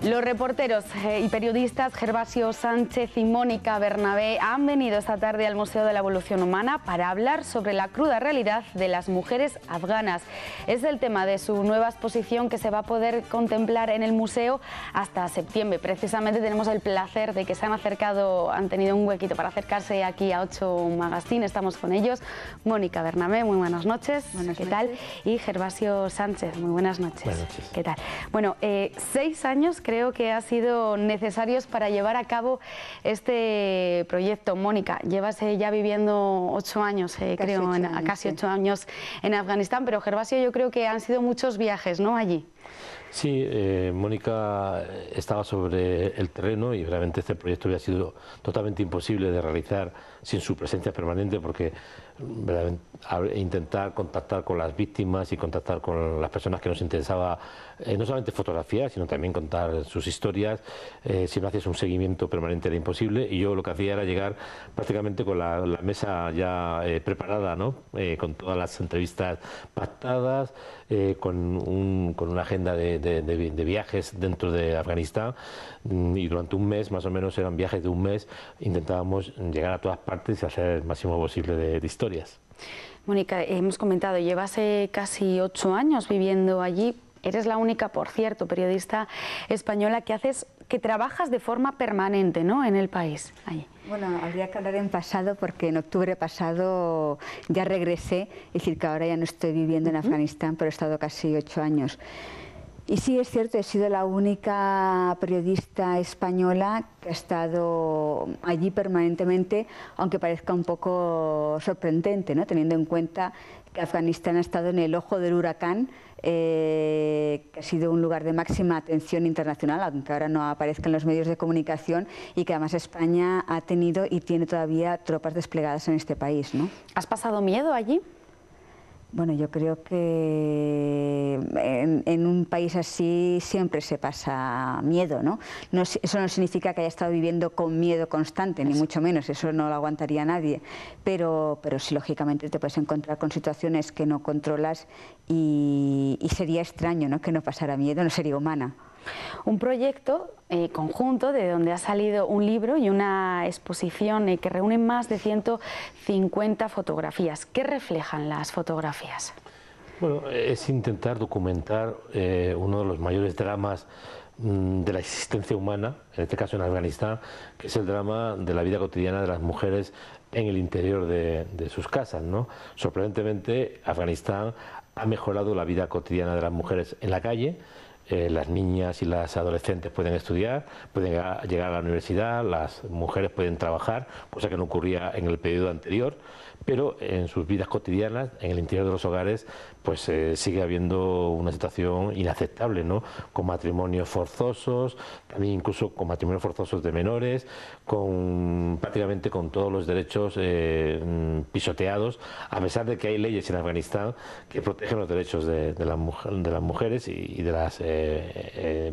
Los reporteros y periodistas Gervasio Sánchez y Mónica Bernabé han venido esta tarde al Museo de la Evolución Humana para hablar sobre la cruda realidad de las mujeres afganas. Es el tema de su nueva exposición que se va a poder contemplar en el museo hasta septiembre. Precisamente tenemos el placer de que se han acercado, han tenido un huequito para acercarse aquí a 8 Magazine. Estamos con ellos. Mónica Bernabé, muy buenas noches. ¿Qué tal? Y Gervasio Sánchez, muy buenas noches. Buenas noches. ¿Qué tal? Bueno, 6 años creo que ha sido necesarios para llevar a cabo este proyecto. Mónica, llevas ya viviendo 8 años, casi 8 años en Afganistán, pero Gervasio, yo creo que han sido muchos viajes, ¿no?, allí. Sí, Mónica estaba sobre el terreno y realmente este proyecto había sido totalmente imposible de realizar sin su presencia permanente, porque intentar contactar con las víctimas y contactar con las personas que nos interesaba no solamente fotografiar, sino también contar sus historias, si no hacías un seguimiento permanente era imposible, y yo lo que hacía era llegar prácticamente con la mesa ya preparada, ¿no? Con todas las entrevistas pactadas, con una agenda de viajes dentro de Afganistán, y durante un mes, más o menos eran viajes de un mes, intentábamos llegar a todas partes y hacer el máximo posible de historias. Mónica, hemos comentado, llevas casi 8 años viviendo allí. Eres la única, por cierto, periodista española que trabajas de forma permanente, ¿no?, en el país. Allí. Bueno, habría que hablar en pasado, porque en octubre pasado ya regresé, es decir, que ahora ya no estoy viviendo en Afganistán, pero he estado casi 8 años. Y sí, es cierto, he sido la única periodista española que ha estado allí permanentemente, aunque parezca un poco sorprendente, ¿no?, teniendo en cuenta que Afganistán ha estado en el ojo del huracán, que ha sido un lugar de máxima atención internacional, aunque ahora no aparezca en los medios de comunicación, y que además España ha tenido y tiene todavía tropas desplegadas en este país, ¿no? ¿Has pasado miedo allí? Bueno, yo creo que en un país así siempre se pasa miedo, ¿no? Eso no significa que haya estado viviendo con miedo constante, ni mucho menos, eso no lo aguantaría nadie, pero sí, lógicamente te puedes encontrar con situaciones que no controlas y sería extraño, ¿no?, que no pasara miedo, no sería humana. Un proyecto conjunto de donde ha salido un libro y una exposición que reúne más de 150 fotografías. ¿Qué reflejan las fotografías? Bueno, es intentar documentar uno de los mayores dramas de la existencia humana, en este caso en Afganistán, que es el drama de la vida cotidiana de las mujeres en el interior de sus casas, ¿no? Sorprendentemente, Afganistán ha mejorado la vida cotidiana de las mujeres en la calle. Las niñas y las adolescentes pueden estudiar, pueden llegar a la universidad, las mujeres pueden trabajar, cosa que no ocurría en el periodo anterior, pero en sus vidas cotidianas, en el interior de los hogares, pues sigue habiendo una situación inaceptable, ¿no?, con matrimonios forzosos, también incluso con matrimonios forzosos de menores, prácticamente con todos los derechos pisoteados, a pesar de que hay leyes en Afganistán que protegen los derechos de las mujeres y de las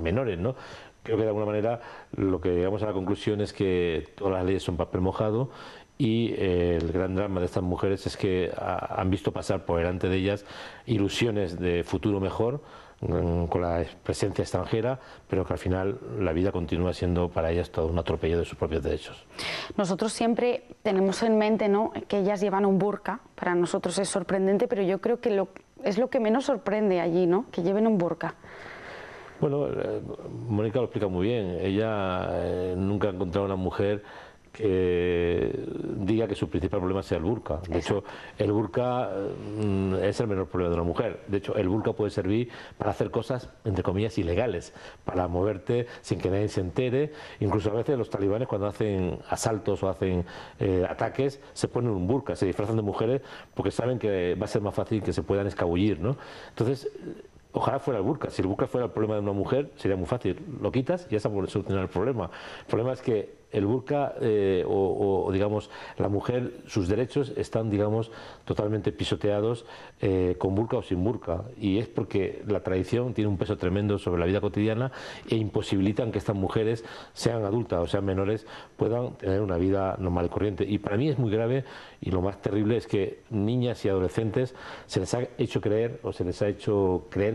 menores, ¿no? Creo que de alguna manera lo que llegamos a la conclusión es que todas las leyes son papel mojado, y el gran drama de estas mujeres es que han visto pasar por delante de ellas ilusiones de futuro mejor con la presencia extranjera, pero que al final la vida continúa siendo para ellas todo un atropello de sus propios derechos. Nosotros siempre tenemos en mente, ¿no?, que ellas llevan un burka. Para nosotros es sorprendente, pero yo creo que es lo que menos sorprende allí, ¿no?, que lleven un burka. Bueno, Mónica lo explica muy bien. Ella nunca ha encontrado una mujer que diga que su principal problema sea el burka. De hecho, el burka es el menor problema de una mujer. De hecho, el burka puede servir para hacer cosas, entre comillas, ilegales, para moverte sin que nadie se entere. Incluso a veces los talibanes, cuando hacen asaltos o hacen ataques, se ponen un burka, se disfrazan de mujeres porque saben que va a ser más fácil que se puedan escabullir, ¿no? Entonces, ojalá fuera el burka. Si el burka fuera el problema de una mujer, sería muy fácil. Lo quitas y ya se puede solucionar el problema. El problema es que el burka o digamos la mujer, sus derechos están, digamos, totalmente pisoteados con burka o sin burka, y es porque la tradición tiene un peso tremendo sobre la vida cotidiana e imposibilitan que estas mujeres, sean adultas o sean menores, puedan tener una vida normal y corriente. Y para mí es muy grave, y lo más terrible es que niñas y adolescentes se les ha hecho creer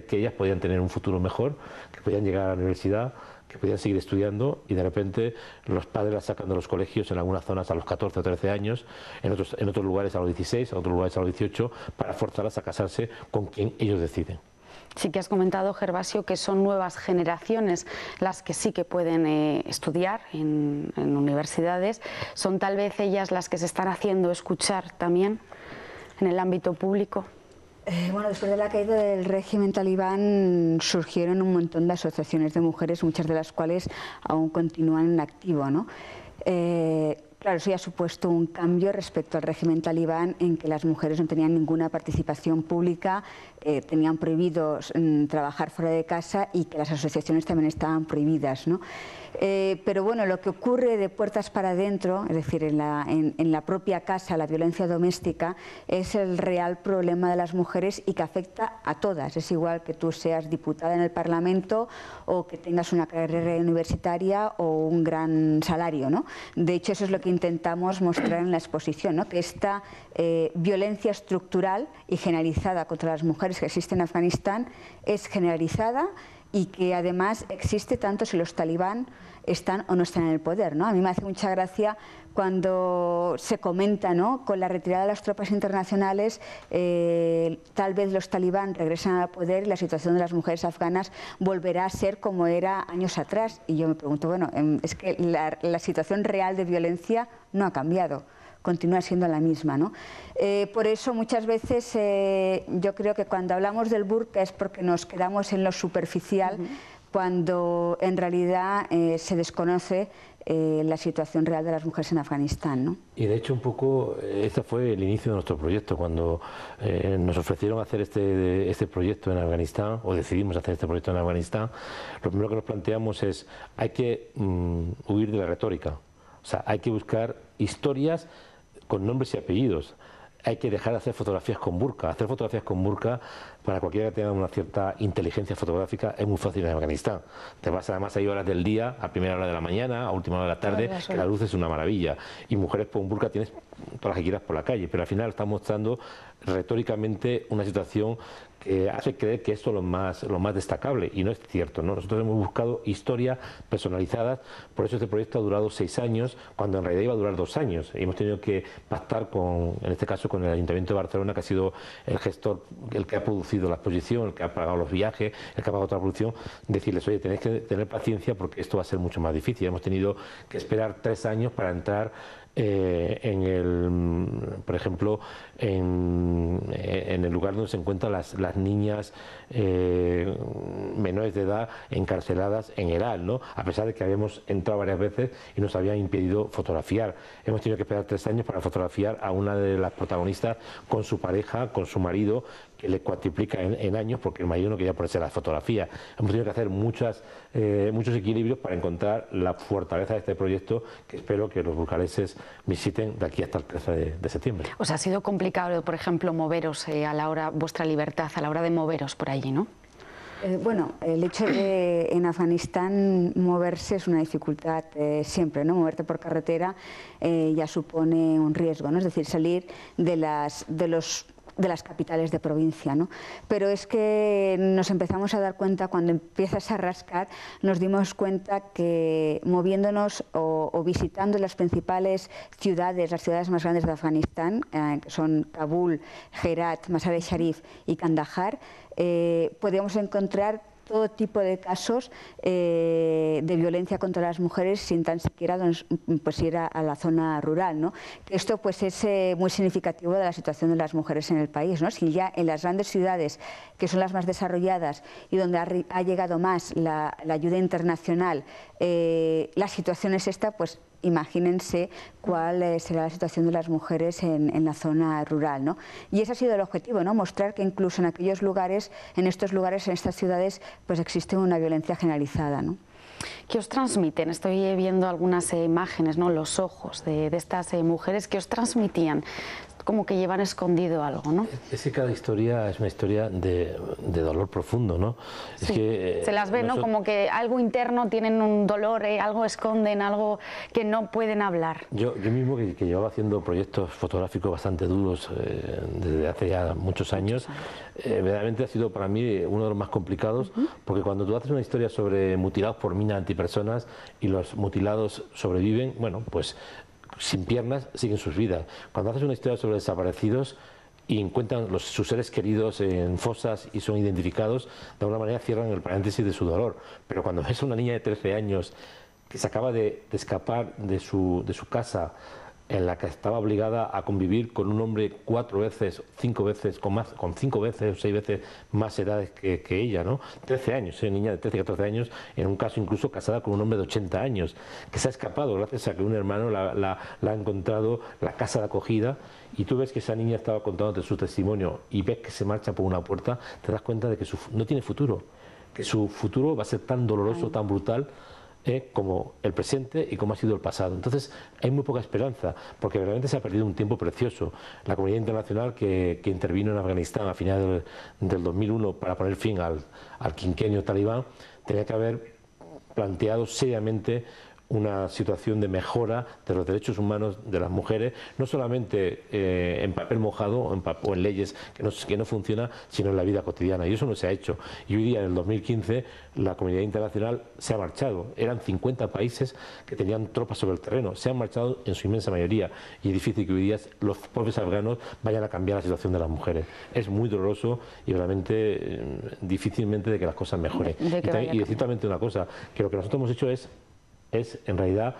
que ellas podían tener un futuro mejor, que podían llegar a la universidad, que podían seguir estudiando y de repente los padres las sacan de los colegios en algunas zonas a los 14 o 13 años, en otros lugares a los 16, en otros lugares a los 18, para forzarlas a casarse con quien ellos deciden. Sí que has comentado, Gervasio, que son nuevas generaciones las que sí que pueden estudiar en universidades. ¿Son tal vez ellas las que se están haciendo escuchar también en el ámbito público? Bueno, después de la caída del régimen talibán surgieron un montón de asociaciones de mujeres, muchas de las cuales aún continúan en activo, ¿no? Claro, eso ya ha supuesto un cambio respecto al régimen talibán, en que las mujeres no tenían ninguna participación pública, tenían prohibido trabajar fuera de casa y que las asociaciones también estaban prohibidas, ¿no? Pero bueno, lo que ocurre de puertas para adentro, es decir, en la propia casa, la violencia doméstica, es el real problema de las mujeres y que afecta a todas. Es igual que tú seas diputada en el Parlamento o que tengas una carrera universitaria o un gran salario, ¿no? De hecho, eso es lo que intentamos mostrar en la exposición, ¿no? Que esta violencia estructural y generalizada contra las mujeres que existe en Afganistán es generalizada y que además existe tanto si los talibán están o no están en el poder, ¿no? A mí me hace mucha gracia cuando se comenta, ¿no?, con la retirada de las tropas internacionales, tal vez los talibán regresan al poder y la situación de las mujeres afganas volverá a ser como era años atrás. Y yo me pregunto, bueno, es que la situación real de violencia no ha cambiado, continúa siendo la misma, ¿no? Por eso muchas veces yo creo que cuando hablamos del burka es porque nos quedamos en lo superficial, cuando en realidad se desconoce la situación real de las mujeres en Afganistán, ¿no? Y de hecho un poco este fue el inicio de nuestro proyecto. Cuando nos ofrecieron hacer este proyecto en Afganistán, o decidimos hacer este proyecto en Afganistán, lo primero que nos planteamos es, hay que huir de la retórica, o sea, hay que buscar historias con nombres y apellidos. Hay que dejar de hacer fotografías con burka. Hacer fotografías con burka, para cualquiera que tenga una cierta inteligencia fotográfica, es muy fácil en Afganistán. Te vas además ahí horas del día, a primera hora de la mañana, a última hora de la tarde, que la luz es una maravilla. Y mujeres con burka tienes todas las que quieras por la calle, pero al final están mostrando retóricamente una situación que hace creer que esto es lo más destacable, y no es cierto, ¿no? Nosotros hemos buscado historias personalizadas, por eso este proyecto ha durado 6 años, cuando en realidad iba a durar 2 años, y hemos tenido que pactar en este caso con el Ayuntamiento de Barcelona, que ha sido el gestor, el que ha producido la exposición, el que ha pagado los viajes, el que ha pagado toda la producción, decirles, oye, tenéis que tener paciencia porque esto va a ser mucho más difícil. Hemos tenido que esperar 3 años para entrar por ejemplo, en el lugar donde se encuentran las niñas menores de edad encarceladas en Herat, ¿no? A pesar de que habíamos entrado varias veces y nos habían impedido fotografiar. Hemos tenido que esperar 3 años para fotografiar a una de las protagonistas con su pareja, con su marido, que le cuatriplica en años porque el marido no quería ponerse las fotografías. Hemos tenido que hacer muchos equilibrios para encontrar la fortaleza de este proyecto, que espero que los burkaleses visiten de aquí hasta el 13 de septiembre. Os ha sido complicado, por ejemplo, moveros a la hora, vuestra libertad, a la hora de moveros por allí, ¿no? Bueno, el hecho de en Afganistán moverse es una dificultad siempre, ¿no? Moverte por carretera ya supone un riesgo, ¿no? Es decir, salir de las capitales de provincia, ¿no? Pero es que nos empezamos a dar cuenta, cuando empiezas a rascar, nos dimos cuenta que moviéndonos o visitando las principales ciudades, las ciudades más grandes de Afganistán, que son Kabul, Herat, Mazar-e-Sharif y Kandahar, podíamos encontrar todo tipo de casos de violencia contra las mujeres sin tan siquiera pues, ir a la zona rural, ¿no? Esto pues, es muy significativo de la situación de las mujeres en el país, ¿no? Si ya en las grandes ciudades, que son las más desarrolladas y donde ha llegado más la ayuda internacional, la situación es esta, pues imagínense cuál será la situación de las mujeres en la zona rural, ¿no? Y ese ha sido el objetivo, ¿no? Mostrar que incluso en aquellos lugares, en estas ciudades, pues existe una violencia generalizada, ¿no? ¿Qué os transmiten? Estoy viendo algunas imágenes, ¿no? Los ojos de estas mujeres, ¿qué os transmitían como que llevan escondido algo, ¿no? Es que cada historia es una historia de dolor profundo, ¿no? Sí. Es que, se las ve, ¿no? Como que algo interno, tienen un dolor, algo esconden, algo que no pueden hablar. Yo mismo, que llevaba haciendo proyectos fotográficos bastante duros desde hace ya muchos años, verdaderamente ha sido para mí uno de los más complicados, porque cuando tú haces una historia sobre mutilados por mina antipersonas y los mutilados sobreviven, bueno, pues sin piernas siguen sus vidas. Cuando haces una historia sobre desaparecidos y encuentran sus seres queridos en fosas y son identificados, de alguna manera cierran el paréntesis de su dolor. Pero cuando ves a una niña de 13 años que se acaba de escapar de su casa, en la que estaba obligada a convivir con un hombre 4 veces, 5 veces, con 5 veces o 6 veces más edades que ella, ¿no? 13 años, niña de 13, 14 años, en un caso incluso casada con un hombre de 80 años, que se ha escapado gracias a que un hermano la ha encontrado la casa de acogida, y tú ves que esa niña estaba contándote su testimonio y ves que se marcha por una puerta, te das cuenta de que no tiene futuro, que su futuro va a ser tan doloroso, tan brutal, como el presente y como ha sido el pasado. Entonces hay muy poca esperanza, porque realmente se ha perdido un tiempo precioso. La comunidad internacional que intervino en Afganistán a finales del 2001 para poner fin al quinquenio talibán, tenía que haber planteado seriamente una situación de mejora de los derechos humanos de las mujeres, no solamente en papel mojado o en leyes que no funcionan, sino en la vida cotidiana. Y eso no se ha hecho. Y hoy día, en el 2015, la comunidad internacional se ha marchado. Eran 50 países que tenían tropas sobre el terreno. Se han marchado en su inmensa mayoría. Y es difícil que hoy día los propios afganos vayan a cambiar la situación de las mujeres. Es muy doloroso y realmente difícilmente de que las cosas mejoren. Y decir también una cosa, que lo que nosotros hemos hecho es en realidad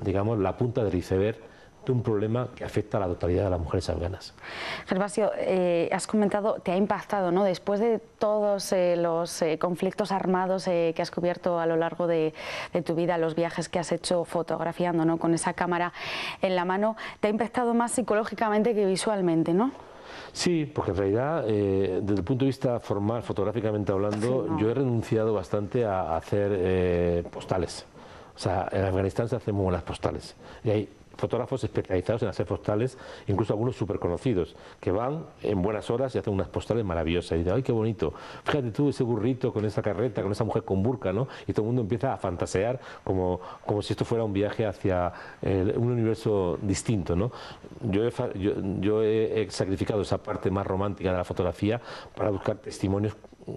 digamos, la punta del iceberg de un problema que afecta a la totalidad de las mujeres afganas. Gervasio, has comentado, te ha impactado, ¿no? Después de todos los conflictos armados que has cubierto a lo largo de tu vida, los viajes que has hecho fotografiando, ¿no? Con esa cámara en la mano, te ha impactado más psicológicamente que visualmente, ¿no? Sí, porque en realidad, desde el punto de vista formal, fotográficamente hablando, yo he renunciado bastante a hacer postales. O sea, en Afganistán se hacen muy buenas postales. Y hay fotógrafos especializados en hacer postales, incluso algunos súper conocidos, que van en buenas horas y hacen unas postales maravillosas. Y dicen, ¡ay, qué bonito! Fíjate tú, ese burrito con esa carreta, con esa mujer con burka, ¿no? Y todo el mundo empieza a fantasear como si esto fuera un viaje hacia un universo distinto, ¿no? Yo he sacrificado esa parte más romántica de la fotografía para buscar testimonios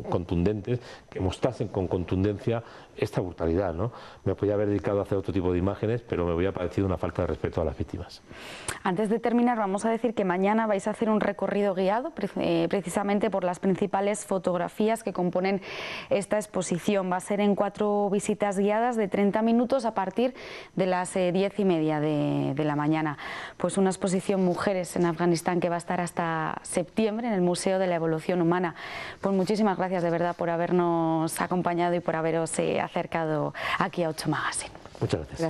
contundentes que mostrasen con contundencia esta brutalidad, ¿no? Me podía haber dedicado a hacer otro tipo de imágenes, pero me había parecido una falta de respeto a las víctimas. Antes de terminar, vamos a decir que mañana vais a hacer un recorrido guiado precisamente por las principales fotografías que componen esta exposición. Va a ser en 4 visitas guiadas de 30 minutos a partir de las 10:30 de la mañana. Pues una exposición Mujeres en Afganistán que va a estar hasta septiembre en el Museo de la Evolución Humana. Pues muchísimas gracias de verdad por habernos acompañado y por haberos acercado aquí a 8 Magazine. Muchas gracias.